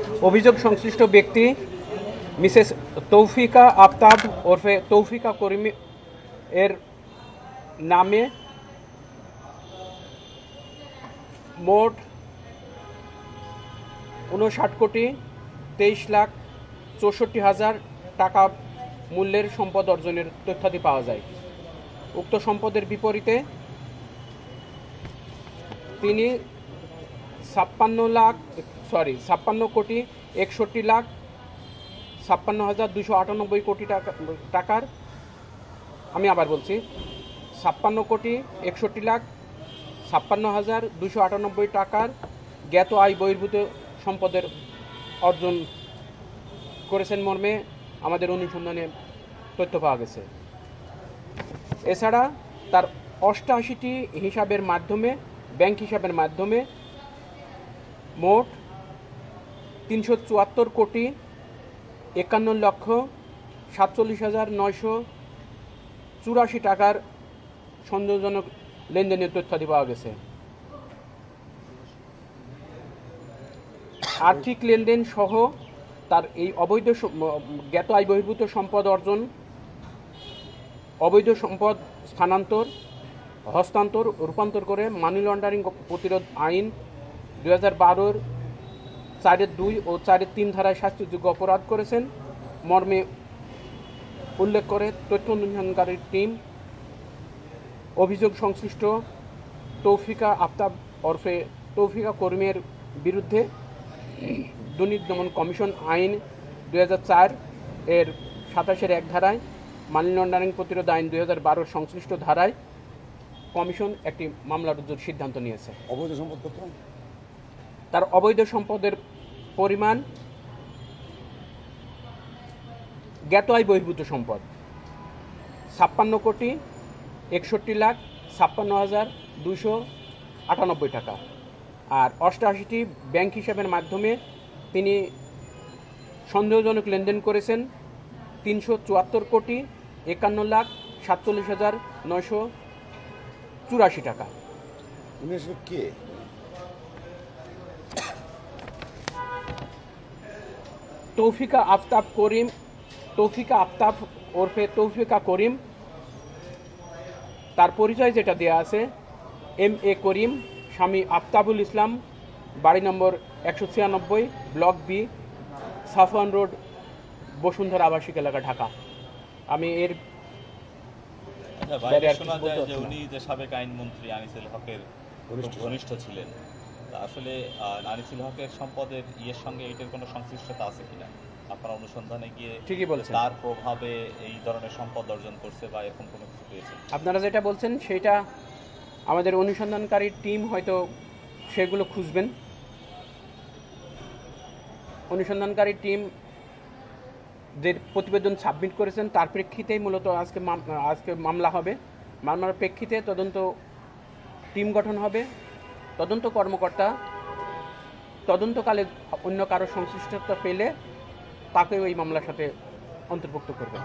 অভিযোগ সংশ্লিষ্ট ব্যক্তি মিসেস তৌফিকা আফতাব ওরফে তৌফিকা করিম এর নামে মোট 59,23,64,000 টাকা মূল্যের সম্পদ অর্জনের তথ্যাদি পাওয়া যায়। উক্ত সম্পদের বিপরীতে তিনি 56,61,56,298 কোটি টাকার আমি আবার বলছি 56,61,56,298 টাকার জ্ঞাত আয় বহির্ভূত সম্পদের অর্জন করেছেন মর্মে আমাদের অনুসন্ধানে তথ্য পাওয়া গেছে। এছাড়া তার 88টি হিসাবের মাধ্যমে ব্যাংক হিসাবের মাধ্যমে মোট 374,51,47,984 টাকার সন্দেহজনক লেনদেনের তথ্যাদি পাওয়া গেছে। আর্থিক লেনদেন সহ তার এই অবৈধ জ্ঞাত আয় বহির্ভূত সম্পদ অর্জন, অবৈধ সম্পদ স্থানান্তর, হস্তান্তর, রূপান্তর করে মানি লন্ডারিং প্রতিরোধ আইন 2012-এর 4-2 ও 4-3 ধারায় শাস্তিযোগ্য অপরাধ করেছেন মর্মে উল্লেখ করে তথ্য অনুসন্ধানকারী টিম অভিযোগ সংশ্লিষ্ট তৌফিকা আফতাব ওরফে তৌফিকা করিমের বিরুদ্ধে দুর্নীতি দমন কমিশন আইন 2004 এর 27-1 ধারায়, মানি লন্ডারিং প্রতিরোধ আইন 2012 সংশ্লিষ্ট ধারায় কমিশন একটি মামলা রুজুর সিদ্ধান্ত নিয়েছে। অবৈধ সম্পদ কত? তার অবৈধ সম্পদের পরিমাণ জ্ঞাত আয় বহির্ভূত সম্পদ 56,61,56,298 টাকা, আর 88টি ব্যাংক হিসাবের মাধ্যমে তিনি সন্দেহজনক লেনদেন করেছেন 374,51,47,984 টাকা। কে? তৌফিকা আফতাব ওরফে তৌফিকা করিম, তার পরিচয় যেটা দেয়া আছে MA করিম, স্বামী আফতাবুল ইসলাম, বাড়ি number 196, block B, Safwan road, Bashundhara আবাসিক এলাকা, ঢাকা। আমি এর উনি যে সাবেক আইনমন্ত্রী আনিসুল হকের ঘনিষ্ঠ ছিলেন, আসলে আনিসুল হকের সম্পদের সঙ্গে এটার কোনো সংশ্লিষ্টতা আছে কিনা আপনার অনুসন্ধানে গিয়ে ঠিকই বলছেন, তার প্রভাবে এই ধরনের সম্পদ অর্জন করছে বা এরকম কোনো কিছু পেয়েছে? আপনারা যেটা বলছেন সেটা আমাদের অনুসন্ধানকারী টিম হয়তো সেগুলো খুঁজবেন। অনুসন্ধানকারী টিম যে প্রতিবেদন সাবমিট করেছেন তার প্রেক্ষিতেই মূলত আজকে মামলা হবে। মামলার প্রেক্ষিতে তদন্ত টিম গঠন হবে। তদন্ত কর্মকর্তা তদন্তকালে অন্য কারো সংশ্লিষ্টতা পেলে তাকেও এই মামলার সাথে অন্তর্ভুক্ত করবে।